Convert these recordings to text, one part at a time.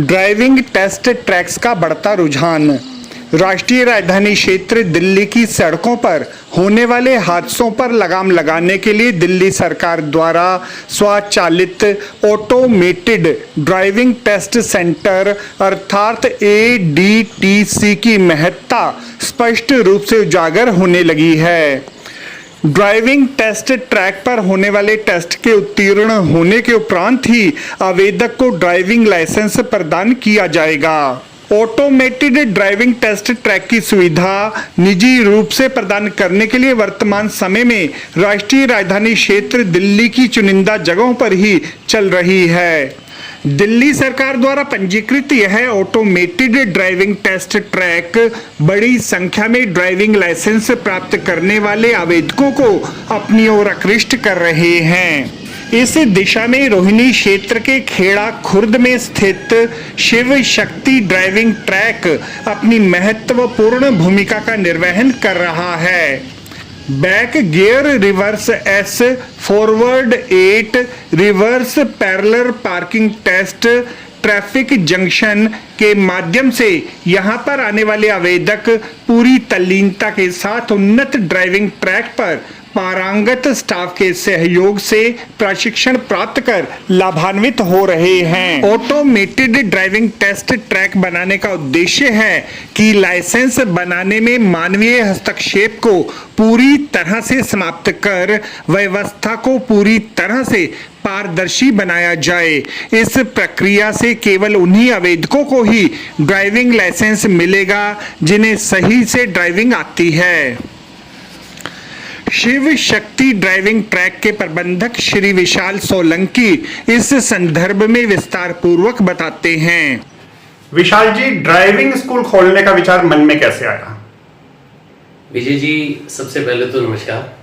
Driving test tracks का बढ़ता रुझान। राष्ट्रीय राजधानी क्षेत्र दिल्ली की सड़कों पर होने वाले हादसों पर लगाम लगाने के लिए दिल्ली सरकार द्वारा स्वचालित ऑटोमेटेड ड्राइविंग टेस्ट सेंटर अर्थात ADTC की महत्ता स्पष्ट रूप से उजागर होने लगी है। ड्राइविंग टेस्ट ट्रैक पर होने वाले टेस्ट के उत्तीर्ण होने के उपरांत ही आवेदक को ड्राइविंग लाइसेंस प्रदान किया जाएगा। ऑटोमेटेड ड्राइविंग टेस्ट ट्रैक की सुविधा निजी रूप से प्रदान करने के लिए वर्तमान समय में राष्ट्रीय राजधानी क्षेत्र दिल्ली की चुनिंदा जगहों पर ही चल रही है। दिल्ली सरकार द्वारा पंजीकृत यह ऑटोमेटेड ड्राइविंग टेस्ट ट्रैक बड़ी संख्या में ड्राइविंग लाइसेंस प्राप्त करने वाले आवेदकों को अपनी ओर आकृष्ट कर रहे हैं। इस दिशा में रोहिणी क्षेत्र के खेड़ा खुर्द में स्थित शिव शक्ति ड्राइविंग ट्रैक अपनी महत्वपूर्ण भूमिका का निर्वहन कर रहा है। Back gear reverse S, forward 8, reverse parallel parking test traffic junction के माध्यम से यहां पर आने वाले आवेदक पूरी तल्लीनता के साथ उन्नत ड्राइविंग ट्रैक पर पारंगत स्टाफ के सहयोग से प्रशिक्षण प्राप्त कर लाभान्वित हो रहे हैं। ऑटोमेटेड ड्राइविंग टेस्ट ट्रैक बनाने का उद्देश्य है कि लाइसेंस बनाने में मानवीय हस्तक्षेप को पूरी तरह से समाप्त कर व्यवस्था को पूरी तरह से पारदर्शी बनाया जाए। इस प्रक्रिया से केवल उन्हीं आवेदकों को ही ड्राइविंग लाइसेंस मिलेगा जिन्हें सही से ड्राइविंग आती है। शिव शक्ति ड्राइविंग ट्रैक के प्रबंधक श्री विशाल सोलंकी इस संदर्भ में विस्तार पूर्वक बताते हैं। विशाल जी, ड्राइविंग स्कूल खोलने का विचार मन में कैसे आया? विजय जी, सबसे पहले तो नमस्कार,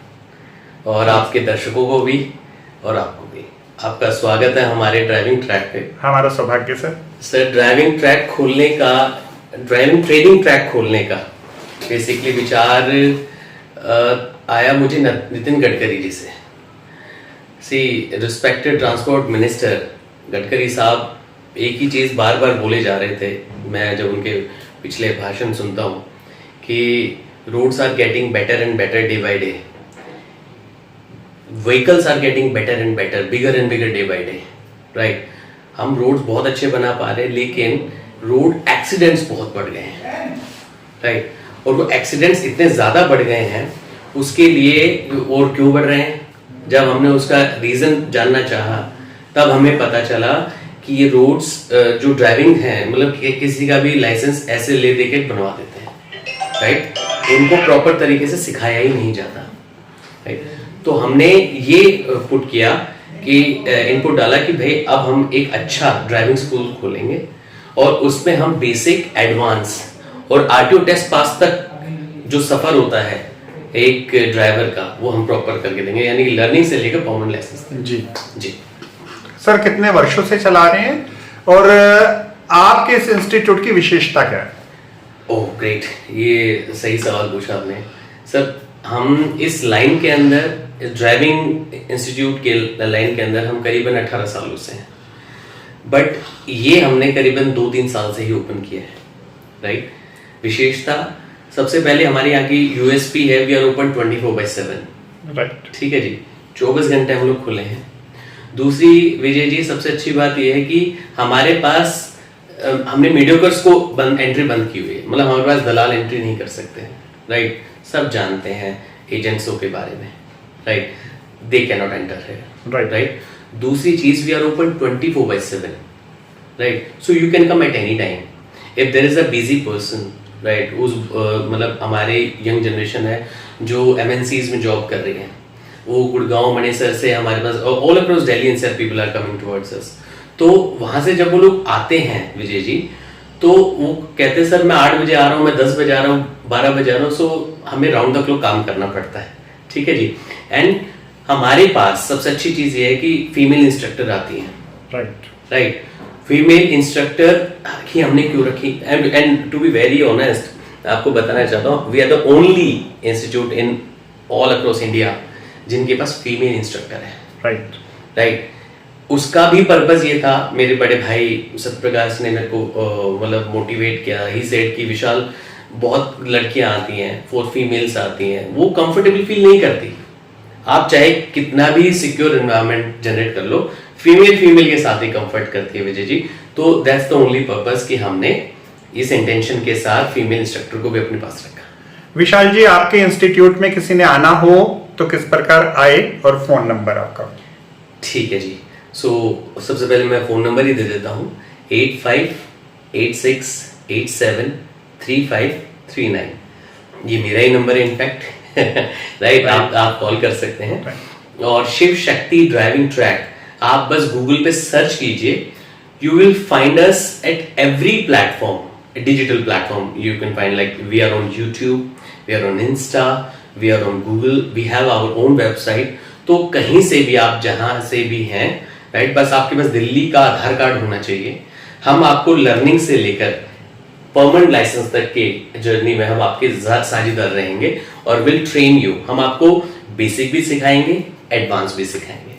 और आपके दर्शकों को भी और आपको भी आपका स्वागत है हमारे ड्राइविंग ट्रैक पे। हमारा सौभाग्य सर। ड्राइविंग ट्रैक खोलने का, ड्राइविंग ट्रेनिंग ट्रैक खोलने का बेसिकली विचार आया मुझे नितिन गडकरी जी से। रिस्पेक्टेड ट्रांसपोर्ट मिनिस्टर गडकरी साहब एक ही चीज़ बार बार बोले जा रहे थे, मैं जब उनके पिछले भाषण सुनता हूँ, कि roads are getting better and better day by day, vehicles are getting better and better, bigger and bigger day by day, right. हम रोड्स बहुत अच्छे बना पा रहे हैं, लेकिन रोड एक्सीडेंट्स बहुत बढ़ गए हैं, राइट। और वो एक्सीडेंट्स इतने ज़्यादा बढ़ गए हैं, उसके लिए और क्यों बढ़ रहे हैं, जब हमने उसका रीज़न जानना चाहा तब हमें पता चला कि ये रोड्स जो ड्राइविंग है, मतलब किसी का भी लाइसेंस ऐसे ले दे के बनवा देते हैं, राइट। उनको प्रॉपर तरीके से सिखाया ही नहीं जाता, राइट। तो हमने ये पुट किया कि इनपुट डाला कि भाई अब हम एक अच्छा ड्राइविंग स्कूल खोलेंगे और उसमें हम बेसिक, एडवांस और RTO टेस्ट पास तक जो सफर होता है एक ड्राइवर का, वो हम प्रॉपर करके देंगे, यानी लर्निंग से लेकर परमानेंट लाइसेंस तक। जी सर, कितने वर्षों से चला रहे हैं और आपके इस इंस्टीट्यूट की विशेषता क्या है? ओह ग्रेट, ये सही सवाल पूछा आपने सर। हम इस लाइन के अंदर, इस ड्राइविंग इंस्टीट्यूट के लाइन के अंदर हम करीबन 18 सालों से हैं, बट ये हमने करीबन 2-3 साल से ही ओपन किया है, राइट। विशेषता सबसे पहले हमारे यहाँ की USP है, वी आर ओपन 24/7, राइट। ठीक है जी, 24 घंटे हम लोग खुले हैं। दूसरी विजय जी, सबसे अच्छी बात यह है कि हमारे पास हमने मीडियोकर्स को एंट्री बंद की हुई है, मतलब हमारे पास दलाल एंट्री नहीं कर सकते, राइट। सब जानते हैं एजेंट्सों के बारे में, right, they can not enter है, राइट। दूसरी चीज, we are open 24/7, right, so you can come at any time if there is a busy person, right. उस मतलब हमारे यंग जनरेशन है जो MNCs में जॉब कर रही है, वो गुड़गांव, मणिसर से हमारे पास all across Delhi and people are coming towards us. तो वहां से जब वो लोग आते हैं विजय जी, तो वो कहते हैं सर मैं 8 बजे आ रहा हूँ, मैं 10 बजे आ रहा हूँ, 12 बजे आ रहा हूँ, सो हमें राउंड द क्लॉक काम करना पड़ता है, ठीक है जी। एंड हमारे पास सबसे अच्छी चीज ये है कि फीमेल इंस्ट्रक्टर आती है, राइट। फीमेल इंस्ट्रक्टर की हमने क्यों रखी, and to be very honest आपको बताना चाहता हूँ, we are the only institute in all across India जिनके पास फीमेल इंस्ट्रक्टर है, राइट। उसका भी पर्पस ये था, मेरे बड़े भाई सत्यप्रकाश ने मेरे को मतलब मोटिवेट किया। ही सेड कि विशाल, बहुत लड़कियां आती हैं, 4 फीमेल्स आती हैं, वो कंफर्टेबल फील नहीं करती। आप चाहे कितना भी सिक्योर एनवायरनमेंट जनरेट कर लो, फीमेल के साथ ही कंफर्ट करती है विजय जी। तो दैट्स द ओनली पर्पस कि हमने इस इंटेंशन के साथ फीमेल इंस्ट्रक्टर को भी अपने पास रखा। विशाल जी, आपके इंस्टीट्यूट में किसी ने आना हो तो किस प्रकार आए, और फोन नंबर आपका? ठीक है जी। सो सबसे पहले मैं फोन नंबर ही दे देता हूँ, 8586873539। ये मेरा ही नंबर है इनफैक्ट, राइट। आप कॉल कर सकते हैं। और शिव शक्ति ड्राइविंग ट्रैक, आप बस गूगल पे सर्च कीजिए, you will find us at every platform, digital platform you can find, like we are on YouTube, we are on Insta, we are on Google, we have our own website. तो कहीं से भी आप जहां से भी हैं, राइट, बस आपके पास दिल्ली का आधार कार्ड होना चाहिए। हम आपको लर्निंग से लेकर परमानेंट लाइसेंस तक के जर्नी में हम आपके साझेदार रहेंगे और विल ट्रेन यू। हम आपको बेसिक भी सिखाएंगे, एडवांस भी सिखाएंगे।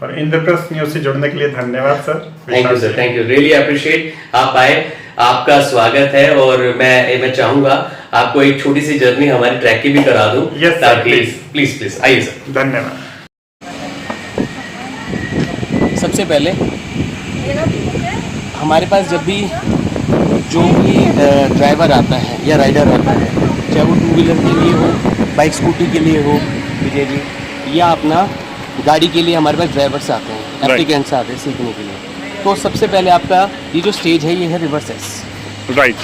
और इंद्रप्रस्थ न्यूज से जुड़ने के लिए धन्यवाद sir. Thank you sir, thank you, really appreciate आप आए, आपका स्वागत है। और मैं चाहूंगा आपको एक छोटी सी जर्नी हमारी ट्रैक की भी करा दूं। Yes, sir, please. प्लीज आइए सर। धन्यवाद। सबसे पहले हमारे पास जब भी जो भी ड्राइवर आता है या राइडर आता है, चाहे वो 2 व्हीलर के लिए हो, बाइक स्कूटी के लिए हो विजय जी, या अपना गाड़ी के लिए हमारे पास ड्राइवर्स आते हैं, एप्लीकेंट्स आते हैं सीखने के लिए। तो सबसे पहले आपका ये जो स्टेज है ये है रिवर्स एस, राइट।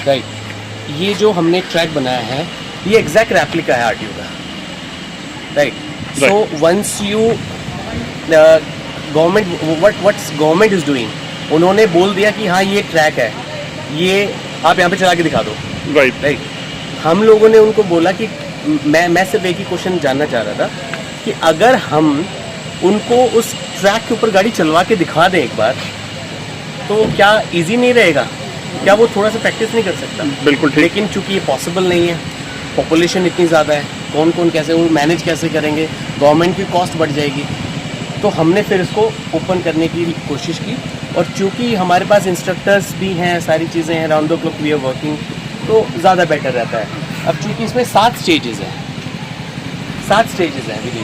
ये जो हमने ट्रैक बनाया है ये एग्जैक्ट रेप्लिका है आरटीओ का, right. So once you government is doing, उन्होंने बोल दिया कि हाँ ये ट्रैक है, ये आप यहाँ पे चला के दिखा दो, राइट। हम लोगों ने उनको बोला कि मैं सिर्फ एक ही क्वेश्चन जानना चाह रहा था कि अगर हम उनको उस ट्रैक के ऊपर गाड़ी चलवा के दिखा दें एक बार, तो क्या इजी नहीं रहेगा? क्या वो थोड़ा सा प्रैक्टिस नहीं कर सकता? बिल्कुल ठीक। लेकिन चूंकि ये पॉसिबल नहीं है, पॉपुलेशन इतनी ज़्यादा है, कौन कौन कैसे वो मैनेज कैसे करेंगे, गवर्नमेंट की कॉस्ट बढ़ जाएगी। तो हमने फिर इसको ओपन करने की कोशिश की, और चूंकि हमारे पास इंस्ट्रक्टर्स भी हैं, सारी चीज़ें हैं, round the clock we are working, तो ज़्यादा बेटर रहता है। अब चूंकि इसमें 7 स्टेजेस हैं विजय जी।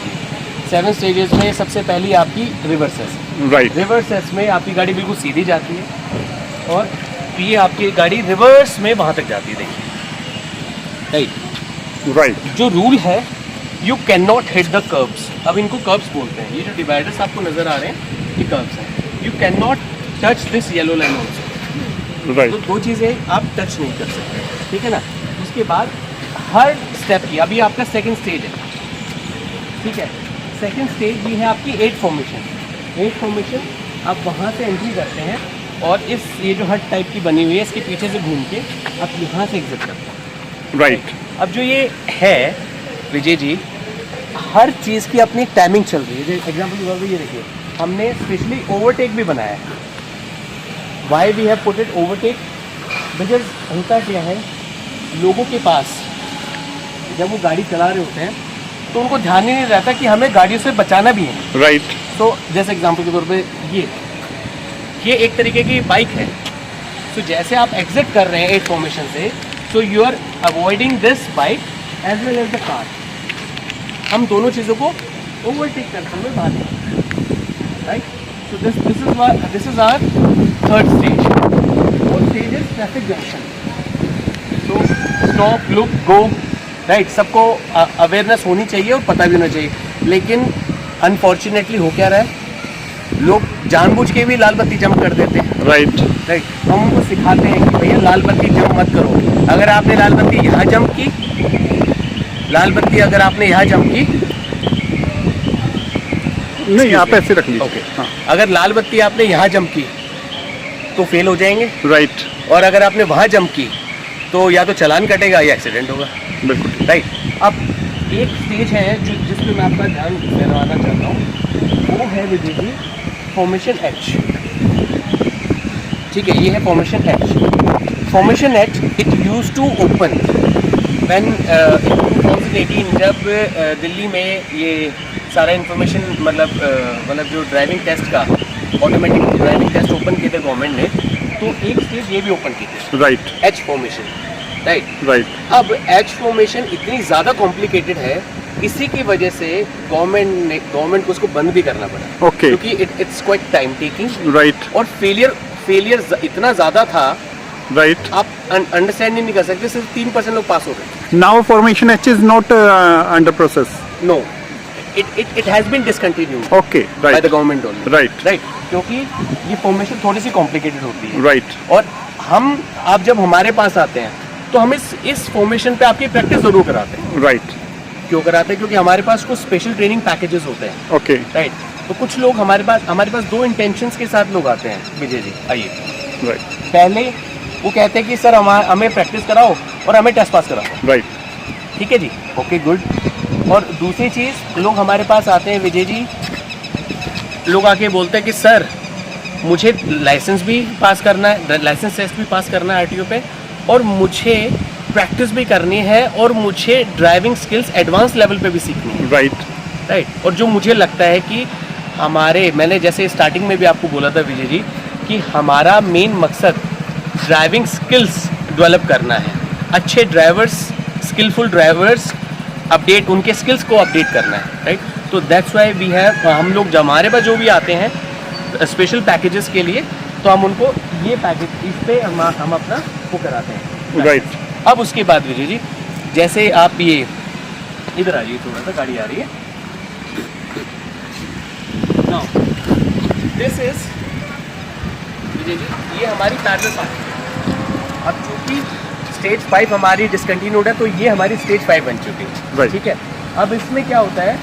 7 स्टेजेस में सबसे पहली आपकी रिवर्सेस, राइट। रिवर्सेस में आपकी गाड़ी बिल्कुल सीधी जाती है, और ये आपकी गाड़ी रिवर्स में वहाँ तक जाती है, देखिए, राइट। जो रूल है, you can not hit the curbs. अब इनको कर्ब्स बोलते हैं, ये जो डिवाइडर्स आपको नजर आ रहे हैं ये कर्ब्स हैं। You can not touch this yellow line also, right. तो 2 चीज़ें आप टच नहीं कर सकते, ठीक है ना। उसके बाद हर स्टेप की, अभी आपका सेकंड स्टेज है, ठीक है। सेकंड स्टेज भी है आपकी 8 फॉर्मेशन। 8 फॉर्मेशन आप वहाँ से एंट्री करते हैं, और ये जो हट टाइप की बनी हुई है, इसके पीछे से घूम के आप यहाँ से एग्जिट करते हैं, राइट। अब जो ये है विजय जी, हर चीज़ की अपनी टाइमिंग चल रही है। एग्जाम्पल के तौर पर ये देखिए, हमने स्पेशली ओवरटेक भी बनाया है। Why we have put it overtake, because होता क्या है, लोगों के पास जब वो गाड़ी चला रहे होते हैं तो उनको ध्यान ही नहीं रहता कि हमें गाड़ियों से बचाना भी है, राइट। तो जैसे एग्जाम्पल के तौर पे ये एक तरीके की बाइक है। तो जैसे आप एग्जिट कर रहे हैं 8 फॉर्मेशन से, so you are avoiding this bike as well as the car. हम दोनों चीज़ों को ओवरटेक करते हुए भागे, right. So this is our third stage. Fourth stage is traffic junction. So stop, look, go, right. सबको अवेयरनेस होनी चाहिए और पता भी होना चाहिए, लेकिन अनफॉर्चुनेटली हो क्या रहा है, लोग जानबूझ के भी लाल बत्ती जंप कर देते हैं, राइट। हम उनको सिखाते हैं कि भैया लाल बत्ती जंप मत करो। अगर आपने लाल बत्ती यहाँ जंप की, नहीं, आप ऐसे रख लीजिए। ओके, अगर लाल बत्ती आपने यहाँ जंप की तो फेल हो जाएंगे, राइट। और अगर आपने वहाँ जंप की तो या तो चालान कटेगा या एक्सीडेंट होगा, बिल्कुल राइट। अब एक स्टेज है जिसमें मैं आपका ध्यान दिलवाना चाहता हूँ, वो है विजय जी फॉर्मेशन एच, ठीक है। ये है formation H. Formation H it use to open when 2018 जब दिल्ली में ये सारा इन्फॉर्मेशन मतलब जो ड्राइविंग टेस्ट का ऑटोमेटिक ड्राइविंग टेस्ट ओपन किए थे गवर्नमेंट ने, तो एक स्टेज ये भी ओपन की थी, right H formation, right. Right अब एच फॉर्मेशन इतनी ज़्यादा कॉम्प्लिकेटेड है, इसी की वजह से गवर्नमेंट को उसको बंद भी करना पड़ा, Okay. क्योंकि it's quiet time taking, right और फेलियर इतना ज़्यादा था, राइट आप अंडरस्टैंड ही नहीं कर सकते, सिर्फ 3% लोग पास हो गए। Now formation H is not under process. No, it has been discontinued okay by the right government only, right क्योंकि ये फॉर्मेशन थोड़ी सी कॉम्प्लिकेटेड होती है, राइट और आप जब हमारे पास आते हैं तो हम इस फॉर्मेशन पे आपकी प्रैक्टिस जरूर कराते हैं। राइट क्यों कराते हैं? क्योंकि हमारे पास कुछ स्पेशल ट्रेनिंग पैकेजेस होते हैं, ओके राइट। तो कुछ लोग हमारे पास दो इंटेंशंस के साथ लोग आते हैं। विजय जी आइए, राइट पहले वो कहते हैं कि सर हमें प्रैक्टिस कराओ और हमें टेस्ट पास कराओ, राइट ठीक है जी, ओके गुड। और दूसरी चीज़, लोग हमारे पास आते हैं विजय जी, लोग आके बोलते हैं कि सर मुझे लाइसेंस भी पास करना है, लाइसेंस टेस्ट भी पास करना है आरटीओ पे, और मुझे प्रैक्टिस भी करनी है, और मुझे ड्राइविंग स्किल्स एडवांस लेवल पे भी सीखनी है, राइट। और जो मुझे लगता है कि मैंने जैसे स्टार्टिंग में भी आपको बोला था विजय जी, कि हमारा मेन मकसद ड्राइविंग स्किल्स डेवलप करना है, अच्छे ड्राइवर्स, स्किलफुल ड्राइवर्स, अपडेट उनके स्किल्स को अपडेट करना है, राइट। तो दैट्स वाई वी हैव, हम लोग जो हमारे पास जो भी आते हैं स्पेशल पैकेजेस के लिए, तो हम उनको ये पैकेज इस पे हम अपना वो कराते हैं, राइट अब उसके बाद विजय जी, जैसे आप ये इधर आइए, थोड़ा सा गाड़ी आ रही है। Now this is Vijay ji, ये हमारी पैरेलल पार्किंग। अब चूंकि स्टेज 5 हमारी डिसकंटिन्यूड है, तो ये हमारी स्टेज 5 बन चुकी है, Right. ठीक है। अब इसमें क्या होता है,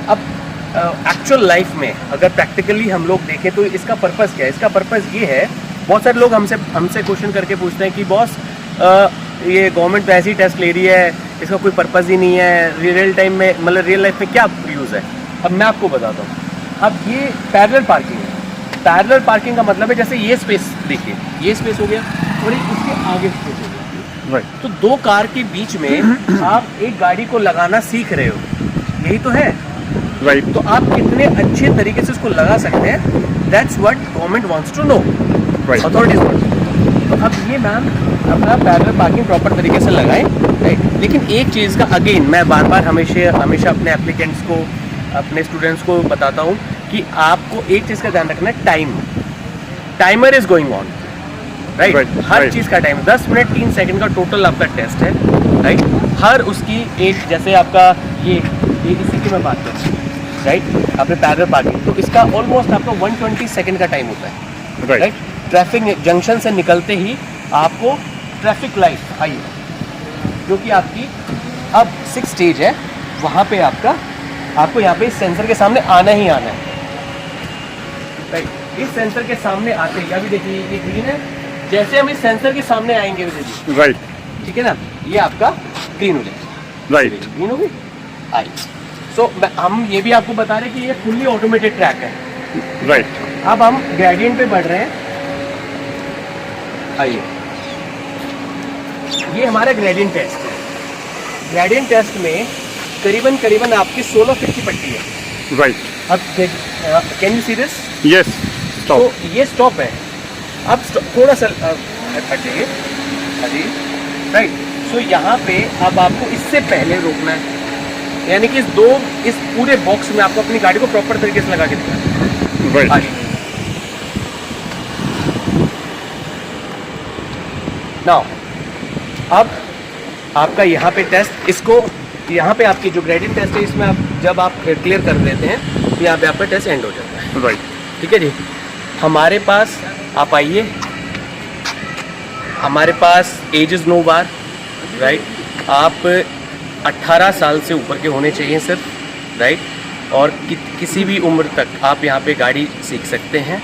अब एक्चुअल लाइफ में अगर प्रैक्टिकली हम लोग देखें तो इसका पर्पस क्या है? इसका पर्पस ये है, बहुत सारे लोग हमसे क्वेश्चन करके पूछते हैं कि बॉस ये गवर्नमेंट तो ऐसी टेस्ट ले रही है, इसका कोई पर्पस ही नहीं है, रियल टाइम में मतलब रियल लाइफ में क्या यूज़ है? अब मैं आपको बताता हूँ। अब ये पैरेलल पार्किंग है। पैरेलल पार्किंग का मतलब है, जैसे ये स्पेस देखिए, ये स्पेस हो गया और एक इसके आगे स्पेस हो गया, राइट तो दो कार के बीच में आप एक गाड़ी को लगाना सीख रहे हो, यही तो है, राइट तो आप कितने अच्छे तरीके से उसको लगा सकते हैं, that's what government wants to know, Right. Authorities want. तो अब ये मैम अपना पैरेलल पार्किंग प्रॉपर तरीके से लगाएं, राइट। लेकिन एक चीज़ का अगेन मैं बार बार हमेशा अपने एप्लीकेंट्स को, अपने स्टूडेंट्स को बताता हूँ कि आपको एक चीज़ का ध्यान रखना है, timer is going on, right. Her right. चीज़ का टाइम 10 मिनट 3 सेकंड का टोटल आपका टेस्ट है, राइट। हर उसकी एक, जैसे आपका ये इसी की मैं बात करता हूँ, राइट, आपने पैरेलल पार्किंग, तो इसका ऑलमोस्ट आपका 120 सेकंड का टाइम होता है, राइट राइट। ट्रैफिक जंक्शन से निकलते ही आपको ट्रैफिक लाइट आइए, जो कि आपकी अब 6 स्टेज है, वहाँ पे आपको यहाँ पे इस सेंसर के सामने आना ही आना है, राइट। इस सेंसर के सामने आते ही, अभी देखिए ये ग्रीन है, जैसे हम इस सेंसर के सामने आएंगे विजय जी, राइट ठीक है ना, ये आपका ग्रीन हो जाएगा, राइट ग्रीन होगी, आइए। सो हम ये भी आपको बता रहे हैं कि ये फुल्ली ऑटोमेटेड ट्रैक है, राइट अब हम ग्रेडियंट पे बढ़ रहे हैं, आइए। ये हमारा ग्रेडियंट टेस्ट है। ग्रेडियंट टेस्ट में करीबन आपकी 16 फीट की पट्टी है, राइट अब can you see this? Yes तो स्टॉप ये स्टॉप है, अब थोड़ा सा हट जाइए, अजी, राइट। सो यहाँ पे अब आपको इससे पहले रोकना है, यानी कि इस पूरे बॉक्स में आपको अपनी गाड़ी को प्रॉपर तरीके से लगा के देना है, राइट आगे। नाउ अब आपका यहाँ पे टेस्ट, इसको यहाँ पे आपकी जो ग्रेडियंट टेस्ट है, इसमें जब आप क्लियर कर देते हैं तो यहाँ पे आपका टेस्ट एंड हो जाता है, राइट ठीक है जी। हमारे पास आप आइए, हमारे पास age is no bar, right. आप 18 साल से ऊपर के होने चाहिए सिर्फ, राइट। और किसी भी उम्र तक आप यहाँ पे गाड़ी सीख सकते हैं,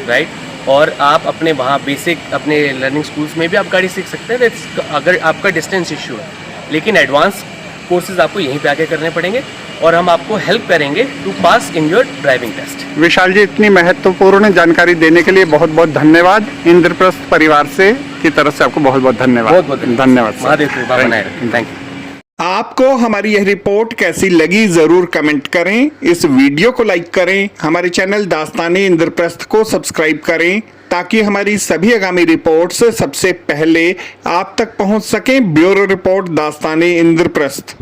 राइट। और आप अपने वहाँ बेसिक अपने लर्निंग स्कूल्स में भी आप गाड़ी सीख सकते हैं, अगर आपका डिस्टेंस इशू है। लेकिन एडवांस कोर्सेज आपको यहीं पे आके करने पड़ेंगे, और हम आपको हेल्प करेंगे to pass in your driving test. Vishal ji, इतनी महत्वपूर्ण जानकारी देने के लिए बहुत बहुत धन्यवाद। इंद्रप्रस्थ परिवार से की तरफ से आपको बहुत बहुत धन्यवाद। बहुत बहुत धन्यवाद महादेव कृपा बनाए रखें, थैंक यू। आपको हमारी यह रिपोर्ट कैसी लगी जरूर कमेंट करें, इस वीडियो को लाइक करें, हमारे चैनल दास्ताने इंद्रप्रस्थ को सब्सक्राइब करें ताकि हमारी सभी आगामी रिपोर्ट्स सबसे पहले आप तक पहुंच सकें। Bureau report Dastane Indraprastha.